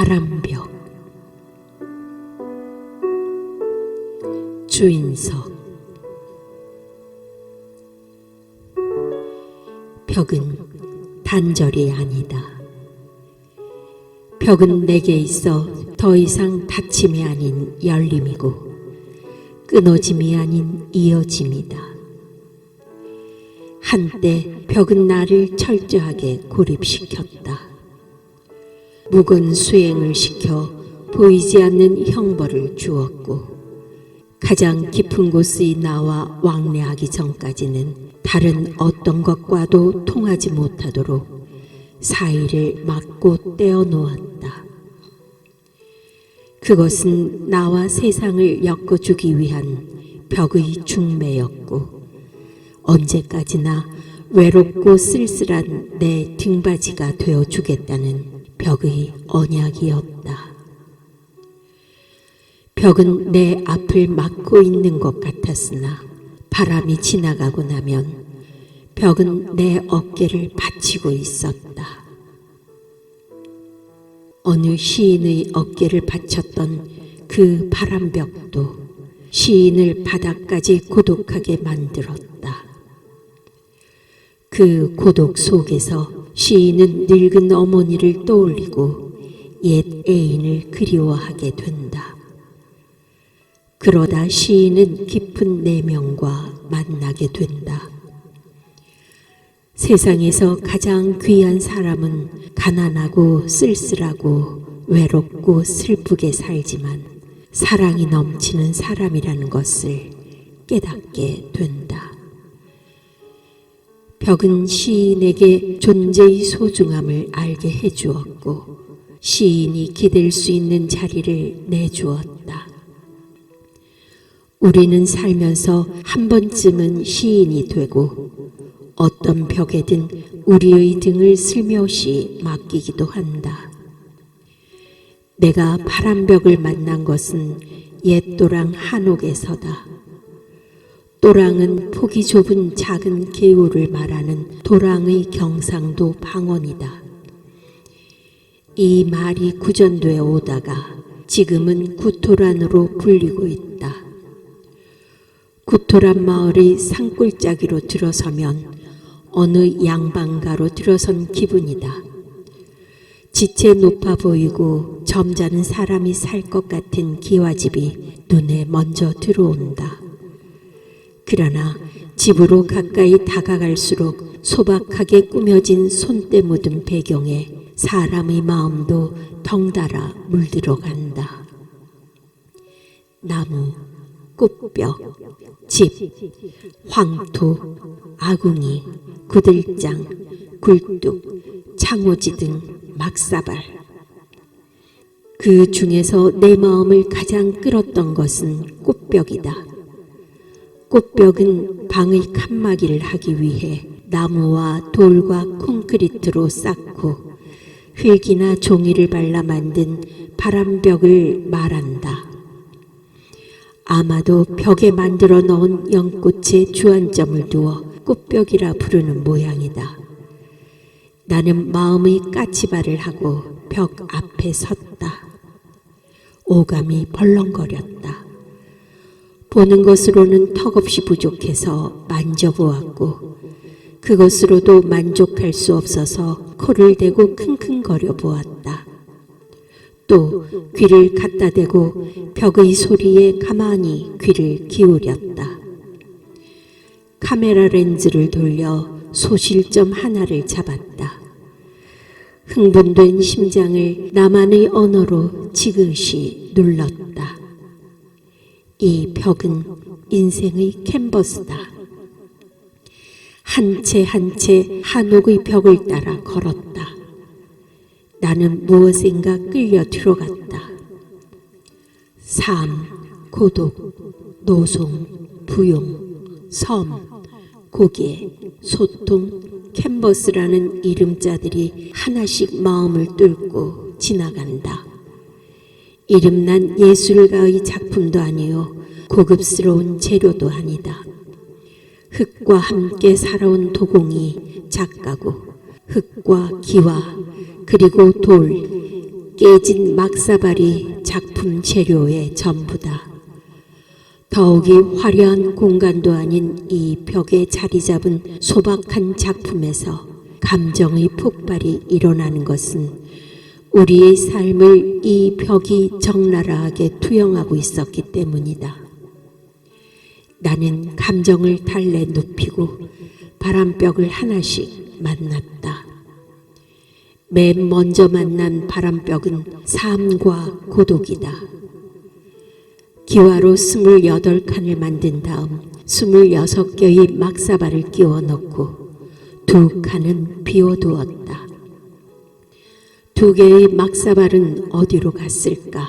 바람벽. 주인석. 벽은 단절이 아니다. 벽은 내게 있어 더 이상 닫힘이 아닌 열림이고 끊어짐이 아닌 이어짐이다. 한때 벽은 나를 철저하게 고립시켰다. 묵은 수행을 시켜 보이지 않는 형벌을 주었고 가장 깊은 곳의 나와 왕래하기 전까지는 다른 어떤 것과도 통하지 못하도록 사이를 막고 떼어놓았다. 그것은 나와 세상을 엮어주기 위한 벽의 중매였고 언제까지나 외롭고 쓸쓸한 내 등받이가 되어주겠다는 벽의 언약이었다. 벽은 내 앞을 막고 있는 것 같았으나 바람이 지나가고 나면 벽은 내 어깨를 받치고 있었다. 어느 시인의 어깨를 받쳤던 그 바람벽도 시인을 바닥까지 고독하게 만들었다. 그 고독 속에서 시인은 늙은 어머니를 떠올리고 옛 애인을 그리워하게 된다. 그러다 시인은 깊은 내면과 만나게 된다. 세상에서 가장 귀한 사람은 가난하고 쓸쓸하고 외롭고 슬프게 살지만 사랑이 넘치는 사람이라는 것을 깨닫게 된다. 벽은 시인에게 존재의 소중함을 알게 해주었고 시인이 기댈 수 있는 자리를 내주었다. 우리는 살면서 한 번쯤은 시인이 되고 어떤 벽에든 우리의 등을 슬며시 맡기기도 한다. 내가 바람벽을 만난 것은 옛 도랑 한옥에서다. 도랑은 폭이 좁은 작은 개울을 말하는 도랑의 경상도 방언이다. 이 말이 구전되어 오다가 지금은 구토란으로 불리고 있다. 구토란 마을의 산골짜기로 들어서면 어느 양반가로 들어선 기분이다. 지체 높아 보이고 점잖은 사람이 살 것 같은 기와집이 눈에 먼저 들어온다. 그러나 집으로 가까이 다가갈수록 소박하게 꾸며진 손때 묻은 배경에 사람의 마음도 덩달아 물들어간다. 나무, 꽃벽, 집, 황토, 아궁이, 구들장, 굴뚝, 창호지 등 막사발. 그 중에서 내 마음을 가장 끌었던 것은 꽃벽이다. 꽃벽은 방의 칸막이를 하기 위해 나무와 돌과 콘크리트로 쌓고 흙이나 종이를 발라 만든 바람벽을 말한다. 아마도 벽에 만들어 넣은 연꽃에 주안점을 두어 꽃벽이라 부르는 모양이다. 나는 마음의 까치발을 하고 벽 앞에 섰다. 오감이 벌렁거렸다. 보는 것으로는 턱없이 부족해서 만져보았고 그것으로도 만족할 수 없어서 코를 대고 킁킁거려 보았다. 또 귀를 갖다 대고 벽의 소리에 가만히 귀를 기울였다. 카메라 렌즈를 돌려 소실점 하나를 잡았다. 흥분된 심장을 나만의 언어로 지그시 눌렀다. 이 벽은 인생의 캔버스다. 한 채 한 채 한옥의 벽을 따라 걸었다. 나는 무엇인가 끌려 들어갔다. 삶, 고독, 노송, 부용, 섬, 고개, 소통, 캔버스라는 이름자들이 하나씩 마음을 뚫고 지나간다. 이름난 예술가의 작품도 아니요 고급스러운 재료도 아니다. 흙과 함께 살아온 도공이 작가고 흙과 기와 그리고 돌, 깨진 막사발이 작품 재료의 전부다. 더욱이 화려한 공간도 아닌 이 벽에 자리 잡은 소박한 작품에서 감정의 폭발이 일어나는 것은 우리의 삶을 이 벽이 적나라하게 투영하고 있었기 때문이다. 나는 감정을 달래 눕히고 바람벽을 하나씩 만났다. 맨 먼저 만난 바람벽은 삶과 고독이다. 기와로 28칸을 만든 다음 26개의 막사발을 끼워 넣고 2칸은 비워두었다. 2개의 막사발은 어디로 갔을까?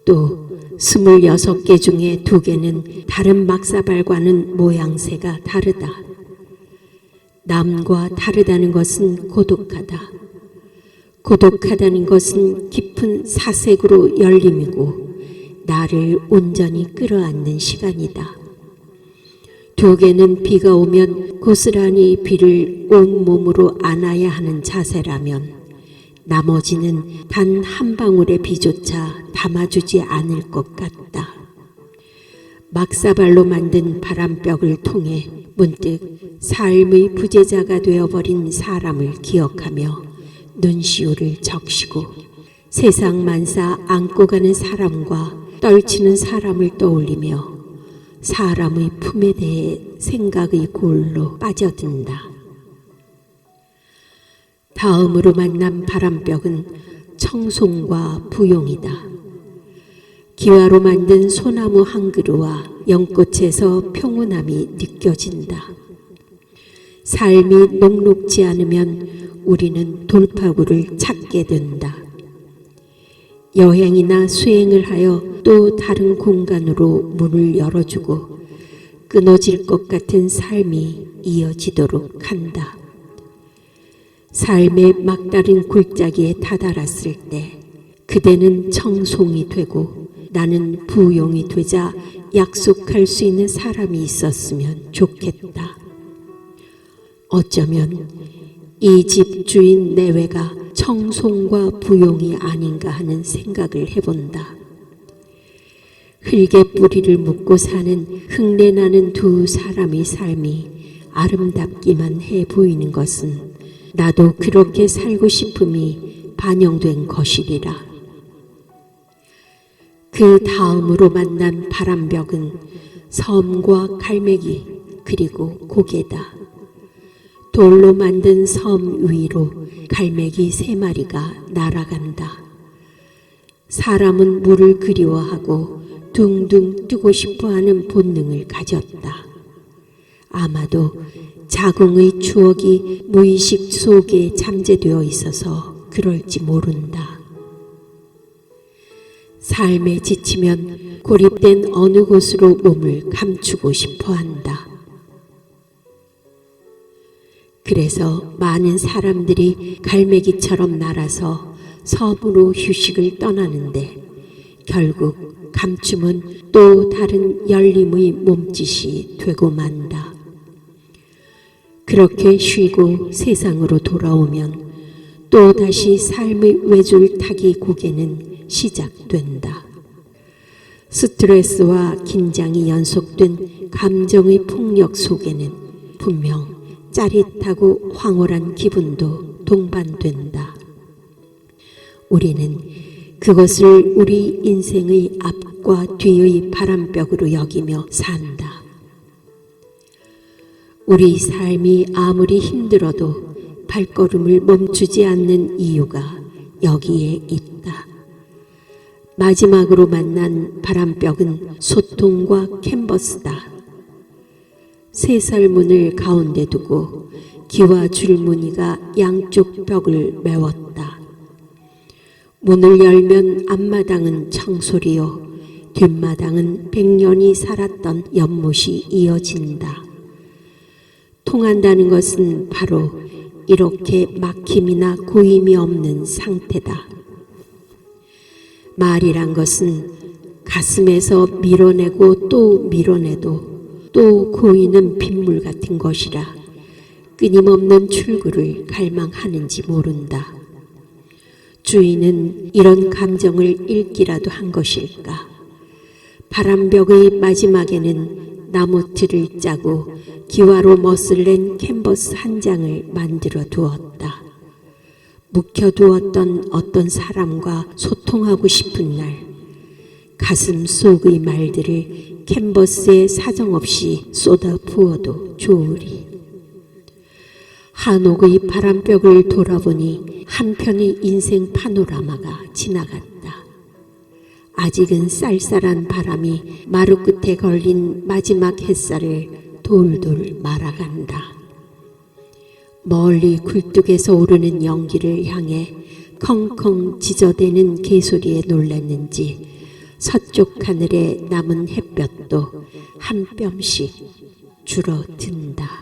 또 26개 중에 2개는 다른 막사발과는 모양새가 다르다. 남과 다르다는 것은 고독하다. 고독하다는 것은 깊은 사색으로 열림이고 나를 온전히 끌어안는 시간이다. 2개는 비가 오면 고스란히 비를 온몸으로 안아야 하는 자세라면 나머지는 단 한 방울의 비조차 담아주지 않을 것 같다. 막사발로 만든 바람벽을 통해 문득 삶의 부재자가 되어버린 사람을 기억하며 눈시울을 적시고 세상 만사 안고 가는 사람과 떨치는 사람을 떠올리며 사람의 품에 대해 생각의 골로 빠져든다. 다음으로 만난 바람벽은 청송과 부용이다. 기와로 만든 소나무 한 그루와 연꽃에서 평온함이 느껴진다. 삶이 녹록지 않으면 우리는 돌파구를 찾게 된다. 여행이나 수행을 하여 또 다른 공간으로 문을 열어주고 끊어질 것 같은 삶이 이어지도록 한다. 삶의 막다른 골짜기에 다다랐을 때 그대는 청송이 되고 나는 부용이 되자 약속할 수 있는 사람이 있었으면 좋겠다. 어쩌면 이 집 주인 내외가 청송과 부용이 아닌가 하는 생각을 해본다. 흙에 뿌리를 묻고 사는 흙내나는 2 사람의 삶이 아름답기만 해 보이는 것은 나도 그렇게 살고 싶음이 반영된 것이리라. 그 다음으로 만난 바람벽은 섬과 갈매기 그리고 고개다. 돌로 만든 섬 위로 갈매기 3마리가 날아간다. 사람은 물을 그리워하고 둥둥 뜨고 싶어하는 본능을 가졌다. 아마도 자궁의 추억이 무의식 속에 잠재되어 있어서 그럴지 모른다. 삶에 지치면 고립된 어느 곳으로 몸을 감추고 싶어 한다. 그래서 많은 사람들이 갈매기처럼 날아서 섬으로 휴식을 떠나는데 결국 감춤은 또 다른 열림의 몸짓이 되고 만다. 그렇게 쉬고 세상으로 돌아오면 또 다시 삶의 외줄타기 고개는 시작된다. 스트레스와 긴장이 연속된 감정의 폭력 속에는 분명 짜릿하고 황홀한 기분도 동반된다. 우리는 그것을 우리 인생의 앞과 뒤의 바람벽으로 여기며 산다. 우리 삶이 아무리 힘들어도 발걸음을 멈추지 않는 이유가 여기에 있다. 마지막으로 만난 바람벽은 소통과 캔버스다. 쇠설문을 가운데 두고 기와 줄무늬가 양쪽 벽을 메웠다. 문을 열면 앞마당은 청소리요 뒷마당은 100년이 살았던 연못이 이어진다. 통한다는 것은 바로 이렇게 막힘이나 고임이 없는 상태다. 말이란 것은 가슴에서 밀어내고 또 밀어내도 또 고이는 빗물 같은 것이라 끊임없는 출구를 갈망하는지 모른다. 주인은 이런 감정을 읽기라도 한 것일까? 바람벽의 마지막에는 나무 틀을 짜고 기와로 멋을 낸 캔버스 한 장을 만들어 두었다. 묵혀두었던 어떤 사람과 소통하고 싶은 날, 가슴 속의 말들을 캔버스에 사정없이 쏟아 부어도 좋으리. 한옥의 바람벽을 돌아보니 한편의 인생 파노라마가 지나갔다. 아직은 쌀쌀한 바람이 마루 끝에 걸린 마지막 햇살을 돌돌 말아간다. 멀리 굴뚝에서 오르는 연기를 향해 컹컹 짖어대는 개소리에 놀랐는지 서쪽 하늘에 남은 햇볕도 한 뼘씩 줄어든다.